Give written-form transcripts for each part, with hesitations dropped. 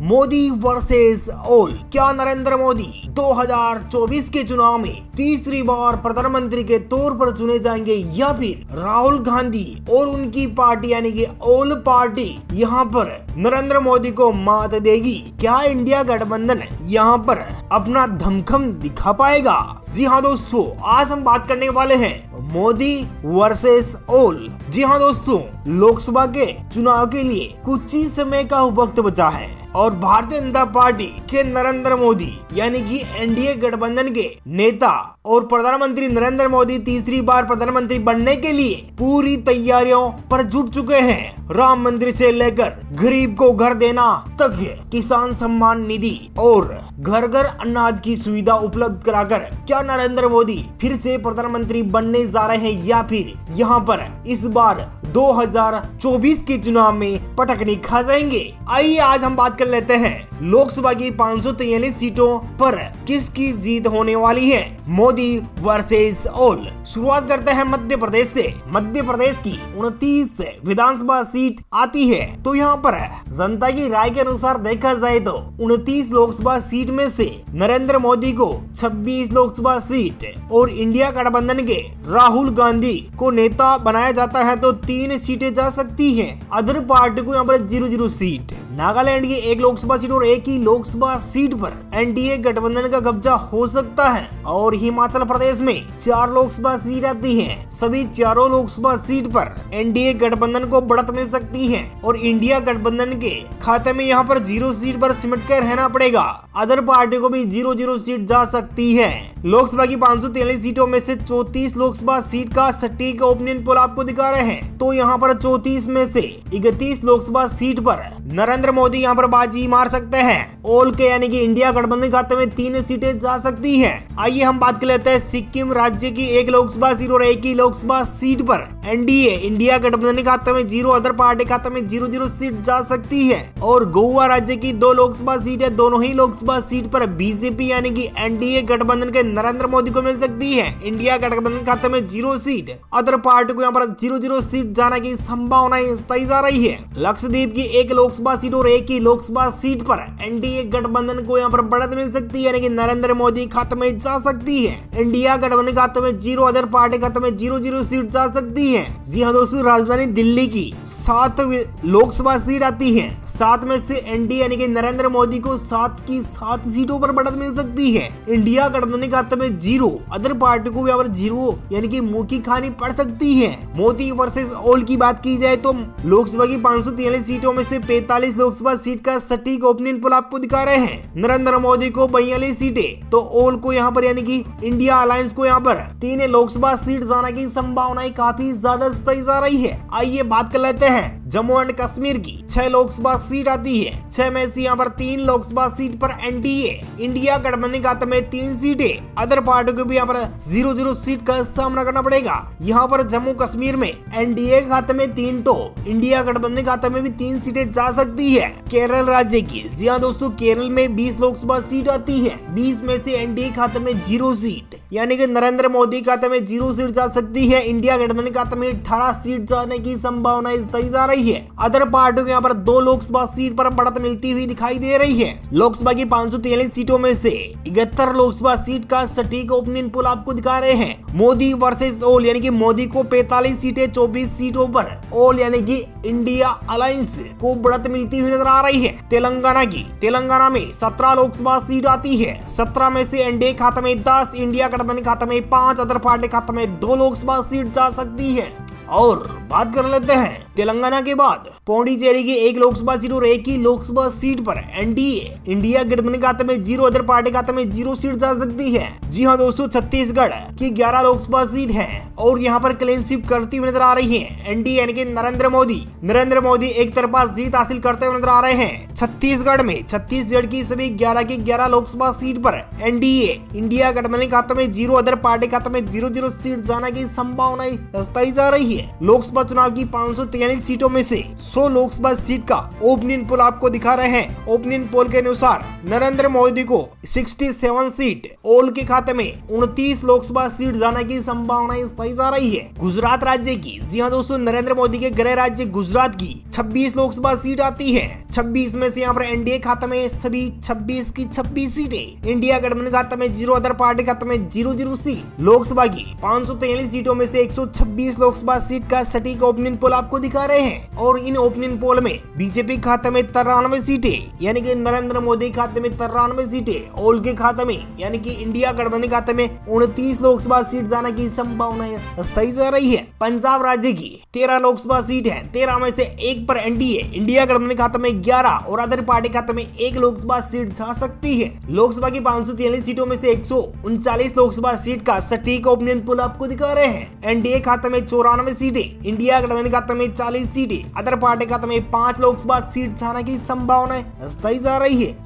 Modi versus ओल। क्या नरेंद्र मोदी 2024 के चुनाव में तीसरी बार प्रधानमंत्री के तौर पर चुने जाएंगे या फिर राहुल गांधी और उनकी पार्टी यानी कि ओल पार्टी यहाँ पर नरेंद्र मोदी को मात देगी? क्या इंडिया गठबंधन यहाँ पर अपना दमखम दिखा पाएगा? जी हाँ दोस्तों, आज हम बात करने वाले हैं मोदी वर्सेस ओल। जी हाँ दोस्तों, लोकसभा के चुनाव के लिए कुछ ही समय का वक्त बचा है और भारतीय जनता पार्टी के नरेंद्र मोदी यानी कि एनडीए गठबंधन के नेता और प्रधानमंत्री नरेंद्र मोदी तीसरी बार प्रधानमंत्री बनने के लिए पूरी तैयारियों पर जुट चुके हैं। राम मंदिर से लेकर गरीब को घर देना तक, किसान सम्मान निधि और घर घर अनाज की सुविधा उपलब्ध कराकर क्या नरेंद्र मोदी फिर से प्रधानमंत्री बनने जा रहे हैं या फिर यहाँ पर इस बार 2024 के चुनाव में पटकनी खा जाएंगे? आइए आज हम बात कर लेते हैं लोकसभा की 543 सीटों पर किसकी जीत होने वाली है, मोदी वर्सेस ओल। शुरुआत करते हैं मध्य प्रदेश से। मध्य प्रदेश की 29 विधानसभा सीट आती है, तो यहाँ पर जनता की राय के अनुसार देखा जाए तो 29 लोकसभा सीट में से नरेंद्र मोदी को 26 लोकसभा सीट और इंडिया गठबंधन के राहुल गांधी को नेता बनाया जाता है तो 3 सीटें जा सकती हैं। अदर पार्टी को यहाँ पर 0-0 सीट। नागालैंड की 1 लोकसभा सीट और 1 ही लोकसभा सीट पर एनडीए गठबंधन का कब्जा हो सकता है और हिमाचल प्रदेश में 4 लोकसभा सीट आती हैं। सभी चारों लोकसभा सीट पर एनडीए गठबंधन को बढ़त मिल सकती है और इंडिया गठबंधन के खाते में यहाँ पर 0 सीट पर सिमट कर रहना पड़ेगा। अदर पार्टी को भी 0-0 सीट जा सकती है। लोकसभा की 543 सीटों में से 34 लोकसभा सीट का सटीक ओपिनियन पोल आपको दिखा रहे हैं, तो यहाँ पर 34 में से 31 लोकसभा सीट पर नरेंद्र मोदी यहाँ पर बाजी मार सकते हैं। ओल के यानी कि इंडिया गठबंधन खाते में 3 सीटें जा सकती हैं। आइए हम बात कर लेते हैं सिक्किम राज्य की 1 लोकसभा सीट और 1 ही लोकसभा सीट पर एनडीए इंडिया गठबंधन खाते में 0, अदर पार्टी खाते में 0-0 सीट जा सकती है। और गोवा राज्य की 2 लोकसभा सीट है, दोनों ही लोकसभा सीट पर बीजेपी यानी कि एनडीए गठबंधन के नरेंद्र मोदी को मिल सकती है। इंडिया गठबंधन खाते में 0 सीट, अदर पार्टी को यहाँ पर 0-0 सीट जाने की संभावना बताई जा रही है। लक्षद्वीप की 1 लोकसभा सीट और 1 ही लोकसभा सीट पर एनडीए गठबंधन को यहाँ पर बढ़त मिल सकती है यानी कि नरेंद्र मोदी खाते में जा सकती है। इंडिया गठबंधन खाते में 0, अदर पार्टी खाते में 0-0 सीट जा सकती है। जी हाँ दोस्तों, राजधानी दिल्ली की 7 लोकसभा सीट आती है। 7 में से एनडीए यानी कि नरेंद्र मोदी को 7 की 7 सीटों पर बढ़त मिल सकती है। इंडिया गठबंधन खाते में 0, अदर पार्टी को यहाँ पर 0 यानी कि मुंह की खानी पड़ सकती है। मोदी वर्सेस ओल की बात की जाए तो लोकसभा की 543 सीटों में से 45 लोकसभा सीट का सटीक ओपिनियन पोल आपको दिखा रहे हैं। नरेंद्र मोदी को 42 सीटें तो ओल को यहाँ पर यानी कि इंडिया अलायंस को यहाँ पर 3 लोकसभा सीट जाने की संभावनाएं काफी ज्यादा जताई जा रही है। आइए बात कर लेते हैं जम्मू एंड कश्मीर की 6 लोकसभा सीट आती है। 6 में से यहाँ पर 3 लोकसभा सीट पर एनडीए इंडिया गठबंधन खाते में 3 सीटें, अदर पार्टी को भी यहाँ पर 0-0 सीट का सामना करना पड़ेगा। यहाँ पर जम्मू कश्मीर में एनडीए खाते में 3 तो इंडिया गठबंधन खाते में भी 3 सीटें जा सकती है। केरल राज्य की, जी हाँ दोस्तों, केरल में 20 लोकसभा सीट आती है। 20 में से एनडीए खाते में 0 सीट यानी कि नरेंद्र मोदी खाते में 0 सीट जा सकती है। इंडिया गठबंधन खाते में 18 सीट जाने की संभावना बताई जा रही है। अदर पार्टियों को यहाँ पर 2 लोकसभा सीट पर बढ़त मिलती हुई दिखाई दे रही है। लोकसभा की 543 सीटों में से 71 लोकसभा सीट का सटीक ओपिनियन पोल आपको दिखा रहे हैं। मोदी वर्सेस ओल यानी कि मोदी को 45 सीटें 24 सीटों पर, ओल यानी कि इंडिया अलायंस को बढ़त मिलती हुई नजर आ रही है। तेलंगाना में 17 लोकसभा सीट आती है। 17 में से एनडीए खाते में 10, इंडिया गठबंधन खाते में 5, अदर पार्टी खाते में 2 लोकसभा सीट जा सकती है। और बात कर लेते हैं तेलंगाना के बाद पौंडीचेरी की 1 लोकसभा सीट और 1 ही लोकसभा सीट पर एनडीए इंडिया गठबंधन खाते में 0, अदर पार्टी खाते में 0 सीट जा सकती है। जी हाँ दोस्तों, छत्तीसगढ़ की 11 लोकसभा सीट है और यहाँ पर क्लीन स्वीप करती हुई नजर आ रही है एनडीए यानी कि नरेंद्र मोदी एक तरफा जीत हासिल करते हुए नजर आ रहे हैं। छत्तीसगढ़ की सभी 11 की 11 लोकसभा सीट पर एनडीए इंडिया गठबंधन खाते में 0, अदर पार्टी खाते में 0-0 सीट जाने की संभावना जताई जा रही है। लोकसभा चुनाव की 543 सीटों में से 100 लोकसभा सीट का ओपिनियन पोल आपको दिखा रहे हैं। ओपिनियन पोल के अनुसार नरेंद्र मोदी को 67 सीट, ओल के खाते में 29 लोकसभा सीट जाने की संभावना तय जा रही है। गुजरात राज्य की, जी हाँ दोस्तों, नरेंद्र मोदी के गृह राज्य गुजरात की 26 लोकसभा सीट आती है। 26 में से यहाँ पर एनडीए खाते में सभी 26 की 26 सीटें, इंडिया गठबंधन खाते में 0, अदर पार्टी खाते में 0 सीट। लोकसभा की 543 सीटों में से 126 लोकसभा सीट का सटीक ओपिनियन पोल आपको दिखा रहे हैं। और इन ओपिनियन पोल में बीजेपी खाते में 93 सीटें, यानी कि नरेंद्र मोदी खाते में 93 सीटें, ओल के खाते में यानी कि इंडिया गठबंधन खाते में 29 लोकसभा सीट जाने की संभावना तय जा रही है। पंजाब राज्य की 13 लोकसभा सीट है, 13 में से 1 पर एनडीए, इंडिया गठबंधन खाते में 11 और अदर पार्टी खाते में 1 लोकसभा सीट जा सकती है। लोकसभा की 543 सीटों में से 139 लोकसभा सीट का सटीक ओपिनियन पोल आपको दिखा रहे हैं। एनडीए खाते में 94 सीटें, इंडिया गठबंधन खाते में 40 सीटें, अदर पार्टी खाते में 5 लोकसभा सीट जाने की संभावना तय जा रही है।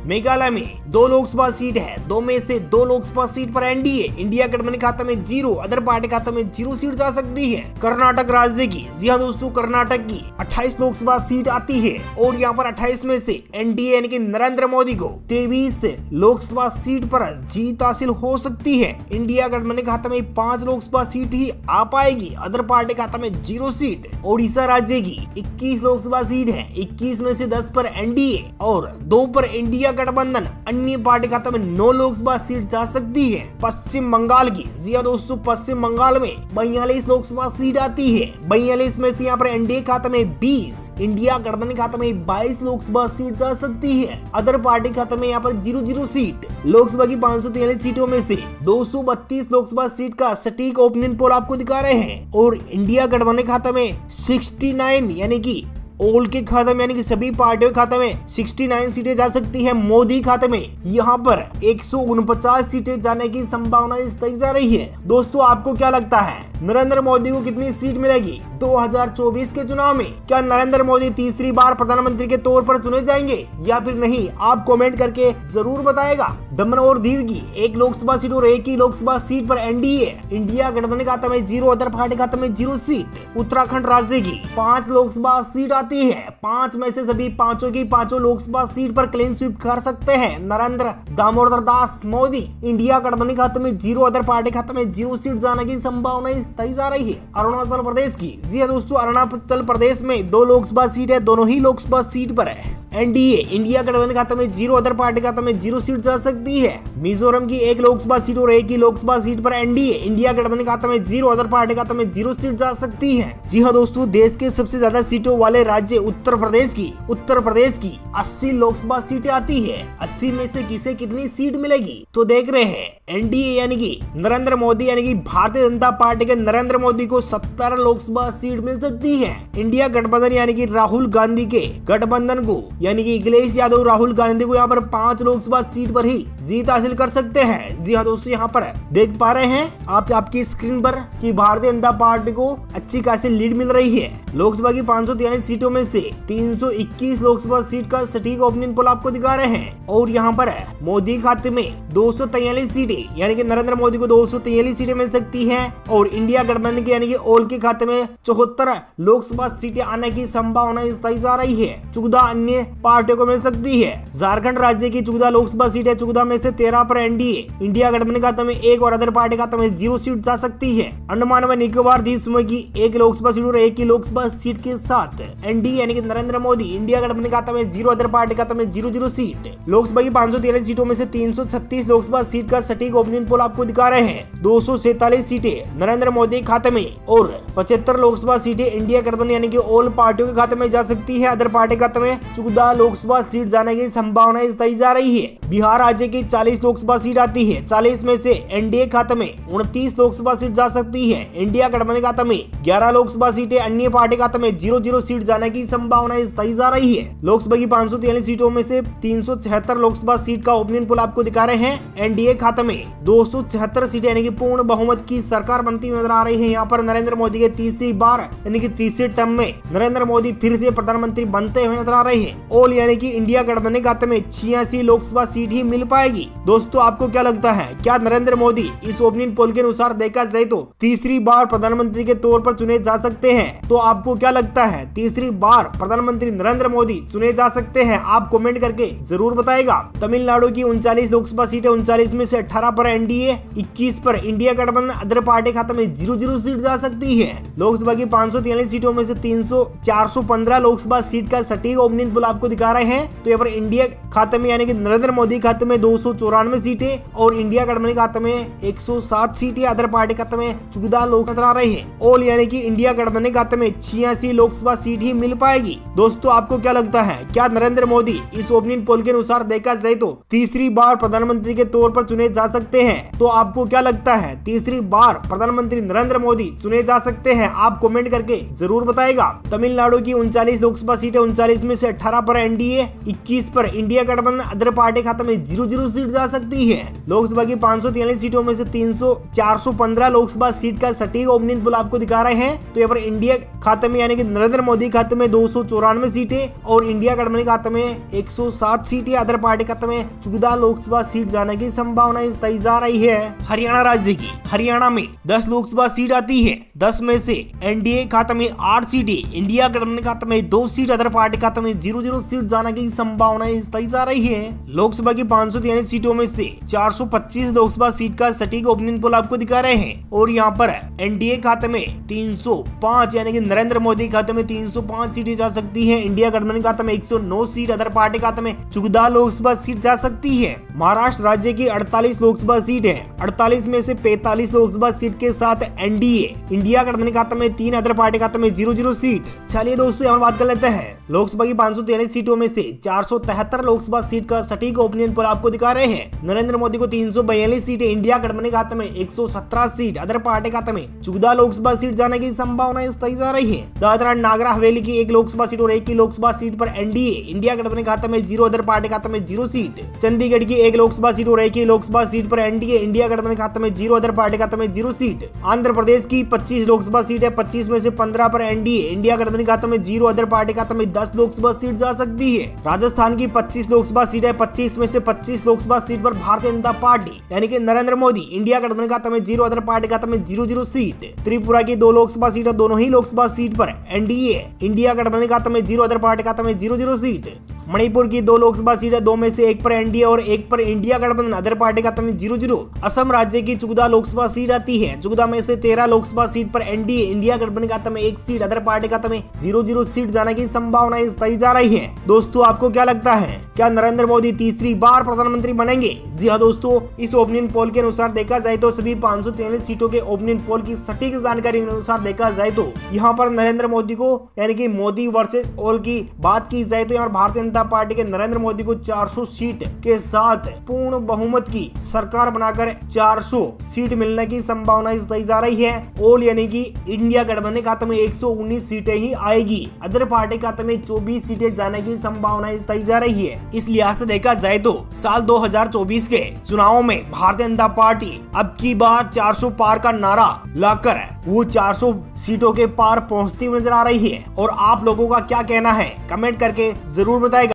मेघालय में 2 लोकसभा सीट है, 2 में से 2 लोकसभा सीट पर एनडीए, इंडिया गठबंधन खाते में 0, अदर पार्टी खाते में 0 सीट जा सकती है। कर्नाटक राज्य की, जी हाँ दोस्तों, कर्नाटक की 28 लोकसभा सीट आती है और यहाँ पर 28 में से एनडीए यानी कि नरेंद्र मोदी को 23 लोकसभा सीट पर जीत हासिल हो सकती है। इंडिया गठबंधन खाते में 5 लोकसभा सीट ही आ पाएगी, अदर पार्टी खाते में 0 सीट। ओडिशा राज्य की 21 लोकसभा सीट है, 21 में से 10 पर एनडीए और 2 पर इंडिया गठबंधन, अन्य पार्टी खाते में 9 लोकसभा सीट जा सकती है। पश्चिम बंगाल की, जी हाँ दोस्तों, पश्चिम बंगाल में 42 लोकसभा सीट आती है, 42 में से यहाँ पर एनडीए खाते में 20, इंडिया गठबंधन खाते में 22 लोकसभा सीट जा सकती है, अदर पार्टी खाते में यहाँ पर 0 सीट। लोकसभा की 543 सीटों में से 232 लोकसभा सीट का सटीक ओपिनियन पोल आपको दिखा रहे हैं और इंडिया गठबंधन खाते में 69 यानी कि ओल के खाते में यानी कि सभी पार्टियों के खाते में 69 सीटें जा सकती है। मोदी खाते में यहाँ पर 149 सीटें जाने की संभावना तय जा रही है। दोस्तों, आपको क्या लगता है, नरेंद्र मोदी को कितनी सीट मिलेगी 2024 के चुनाव में? क्या नरेंद्र मोदी तीसरी बार प्रधानमंत्री के तौर पर चुने जाएंगे या फिर नहीं? आप कमेंट करके जरूर बताएगा। दमन और दीव की 1 लोकसभा सीट और 1 ही लोकसभा सीट पर एनडीए, इंडिया गठबंधन खाते में 0, अदर पार्टी खाते में 0 सीट। उत्तराखंड राज्य की 5 लोकसभा सीट आती है, 5 में से सभी 5 की 5 लोकसभा सीट पर क्लीन स्वीप कर सकते हैं नरेंद्र दामोदर दास मोदी। इंडिया गठबंधन खाते में 0, अदर पार्टी खाते में 0 सीट जाने की संभावना तय जा रही है। अरुणाचल प्रदेश की, जी हाँ दोस्तों, अरुणाचल प्रदेश में 2 लोकसभा सीट है, दोनों ही लोकसभा सीट पर है एनडीए, इंडिया गठबंधन खाते में 0, अदर पार्टी खाते में 0 सीट जा सकती है। मिजोरम की 1 लोकसभा सीट और 1 ही लोकसभा सीट पर एनडीए, इंडिया गठबंधन खाते में 0, अदर पार्टी खाते में 0 सीट जा सकती है। जी हाँ दोस्तों, देश के सबसे ज्यादा सीटों वाले राज्य उत्तर प्रदेश की 80 लोकसभा सीटें आती है। 80 में से किसे कितनी सीट मिलेगी तो देख रहे हैं। एनडीए यानी कि नरेंद्र मोदी यानी कि भारतीय जनता पार्टी के नरेंद्र मोदी को 17 लोकसभा सीट मिल सकती है। इंडिया गठबंधन यानी कि राहुल गांधी के गठबंधन को यानी कि अखिलेश यादव राहुल गांधी को यहाँ पर 5 लोकसभा सीट पर ही जीत हासिल कर सकते हैं। जी हाँ दोस्तों, यहाँ पर देख पा रहे हैं आप आपकी स्क्रीन पर कि भारतीय जनता पार्टी को अच्छी खासी लीड मिल रही है। लोकसभा की 543 सीटों में से 321 लोकसभा सीट का सटीक ओपिनियन पोल आपको दिखा रहे हैं और यहाँ पर मोदी खाते में 243 सीटें यानी कि नरेंद्र मोदी को 243 सीटें मिल सकती है और इंडिया गठबंधन के यानी कि ओल के खाते में 74 लोकसभा सीटें आने की संभावना तय जा रही है। 14 अन्य पार्टियों को मिल सकती है। झारखंड राज्य की 14 लोकसभा सीट है, 14 में से 13 पर एनडीए, इंडिया गठबंधन खाते में 1 और अदर पार्टी खाते में 0 सीट जा सकती है। अंडमान व निकोबार द्वीप समूह की 1 लोकसभा सीट और 1 ही लोकसभा सीट के साथ एनडीए यानी कि नरेंद्र मोदी, इंडिया गठबंधन खाते में 0, अदर पार्टी खाते में 0 सीट। लोकसभा की 543 सीटों में से 336 लोकसभा सीट का सटीक ओपिनियन पोल आपको दिखा रहे हैं। 247 सीटें नरेंद्र मोदी खाते में और 75 लोकसभा सीटें इंडिया गठबंधन यानी कि ऑल पार्टियों के खाते में जा सकती है। अदर पार्टी खाते में 14 लोकसभा सीट जाने की संभावना तय जा रही है। बिहार राज्य की 40 लोकसभा सीट आती है, 40 में से एनडीए खाते में 29 लोकसभा सीट जा सकती है। इंडिया गठबंधन खाते में 11 लोकसभा सीटें, अन्य पार्टी खाते में 0 सीट जाने की संभावना तय जा रही है। लोकसभा की 543 सीटों में से 376 लोकसभा सीट का ओपिनियन पोल आपको दिखा रहे हैं। एनडीए खाते में में 276 सीटें यानी कि पूर्ण बहुमत की सरकार बनती हुई नजर आ रही है। यहाँ पर नरेंद्र मोदी के तीसरी बार यानी कि तीसरे टर्म में नरेंद्र मोदी फिर से प्रधानमंत्री बनते हुए नजर आ रहे हैं। ऑल यानी कि इंडिया गठबंधन के खाते में 86 लोकसभा सीट ही मिल पाएगी। दोस्तों आपको क्या लगता है, क्या नरेंद्र मोदी इस ओपिनियन पोल के अनुसार देखा जाए तो तीसरी बार प्रधानमंत्री के तौर पर चुने जा सकते हैं? तो आपको क्या लगता है, तीसरी बार प्रधानमंत्री नरेंद्र मोदी चुने जा सकते हैं? आप कमेंट करके जरूर बताएगा। तमिलनाडु की 39 लोकसभा सीटें, 39 में से 18 पर एनडीए, 21 पर इंडिया गठबंधन अदर पार्टी खाते में 0-0 सीट जा सकती है। लोकसभा की 543 सीटों में से 415 लोकसभा सीट का सटीक ओपिनियन पोल आपको दिखा रहे हैं। तो यहाँ पर इंडिया खाते में यानी कि नरेंद्र मोदी खाते में 294 सीटें और इंडिया गठबंधन खाते में 107 सीटें, अदर पार्टी खाते में 14 लोग नजर आ रहे हैं। ऑल यानी कि इंडिया गठबंधन खाते में 86 लोकसभा सीट ही मिल पाएगी। दोस्तों आपको क्या लगता है, क्या नरेंद्र मोदी इस ओपिनियन पोल के अनुसार देखा जाए तो तीसरी बार प्रधानमंत्री के तौर पर चुने जा सकते हैं? तो आपको क्या लगता है, तीसरी बार प्रधानमंत्री नरेंद्र मोदी चुने जा सकते हैं? आप कमेंट करके जरूर बताएगा। तमिलनाडु की 39 लोकसभा सीटें, 39 में से 18 पर एनडीए, 21 पर इंडिया गठबंधन अदर पार्टी खाते में 0-0 सीट जा सकती है। लोकसभा की 543 सीटों में से 415 लोकसभा सीट का सटीक ओपिनियन पोल आपको दिखा रहे हैं। तो यहाँ पर इंडिया खाते में यानी कि नरेंद्र मोदी खाते में 294 सीटें और इंडिया गठबंधन खाते में 107 सीटें, अदर पार्टी खाते में 14 लोकसभा सीट जाने की संभावना तय जा रही है। हरियाणा राज्य की, हरियाणा में 10 लोकसभा सीट आती है। 10 में से एनडीए खाते में 8 सीटें, इंडिया गठबंधन खाते में 2 सीट, अदर पार्टी खाते में 0-0 सीट जाने की संभावना तय जा रही है। लोकसभा की 543 सीटों में से 425 लोकसभा सीट का सटीक ओपिनियन पोल आपको दिखा रहे हैं और यहाँ पर एनडीए खाते में 305 यानी कि नरेंद्र मोदी खाते में 305 सीटें जा सकती है। इंडिया गठबंधन खाते में 109 सीट, अदर पार्टी खाते में 14 लोकसभा सीट जा सकती है। महाराष्ट्र राज्य की 48 लोकसभा सीट है। 48 में से 45 लोकसभा सीट के साथ एनडीए, इंडिया गठबंधन खाते में 3, अदर पार्टी खाते में 0-0 सीट। चलिए दोस्तों यहाँ बात कर लेते हैं लोकसभा की 543 सीटों में से 473 लोकसभा सीट का सटीक ओपिनियन पोल आपको दिखा रहे हैं। नरेंद्र मोदी को 342 सीटें, इंडिया गठबंधन खाते में 117 सीट, अदर पार्टी खाते में 14 लोकसभा सीट जाने की संभावना तय जा रही है। दादरा एंड नागर हवेली की 1 लोकसभा सीट और 1 की लोकसभा सीट पर एनडीए, इंडिया गठबंधन खाते में 0, अदर पार्टी खाते में 0 सीट। चंडीगढ़ की 1 लोकसभा सीट और 1 की लोकसभा सीट पर एनडीए, इंडिया गठबंधन खाते में 0, अदर पार्टी खाते में 0 सीट। आंध्र प्रदेश की 25 लोकसभा सीट है। 25 में से 15 पर एनडीए, इंडिया गठबंधन खाते में 0, अदर पार्टी खाते में 10 लोकसभा सीट जा सकती है। राजस्थान की 25 लोकसभा सीट है। 25 में से 25 लोकसभा सीट पर भारतीय जनता पार्टी यानी कि नरेंद्र मोदी, इंडिया गठबंधन खाते में 0, अदर पार्टी खाते में 0-0 सीट। त्रिपुरा की 2 लोकसभा सीट है। दोनों ही लोकसभा सीट पर एनडीए, इंडिया गठबंधन खाते में 0, अदर पार्टी खाते में 0-0 सीट। मणिपुर की 2 लोकसभा सीट है। 2 में से 1 पर एनडीए और 1 पर इंडिया गठबंधन, अदर पार्टी खाते में 0-0। असम राज्य की 14 लोकसभा सीट आती है। 14 में से 13 लोकसभा सीट पर एनडीए, इंडिया गठबंधन खाते में 1 सीट, अदर पार्टी खाते में 0-0 सीट जाने की संभावना तय जा रही है। दोस्तों आपको क्या लगता है, क्या नरेंद्र मोदी तीसरी बार प्रधानमंत्री बनेंगे? जी हाँ दोस्तों, इस ओपिनियन पोल के अनुसार देखा जाए तो सभी 543 सीटों के ओपिनियन पोल की सटीक जानकारी के अनुसार देखा जाए तो यहाँ पर नरेंद्र मोदी को यानी कि मोदी वर्सेस ऑल की बात की जाए तो यहाँ भारतीय जनता पार्टी के नरेंद्र मोदी को 400 सीट के साथ पूर्ण बहुमत की सरकार बनाकर 400 सीट मिलने की संभावना तय जा रही है। ऑल यानी कि इंडिया गठबंधन खाते में 119 सीटें ही आएगी, अदर पार्टी खाते में 24 सीटें जाने की संभावना तय जा रही है। इस लिहाज से देखा जाए तो साल 2024 के चुनावों में भारतीय जनता पार्टी अब की बार 400 पार का नारा लाकर वो 400 सीटों के पार पहुंचती हुई नजर आ रही है। और आप लोगों का क्या कहना है, कमेंट करके जरूर बताएगा।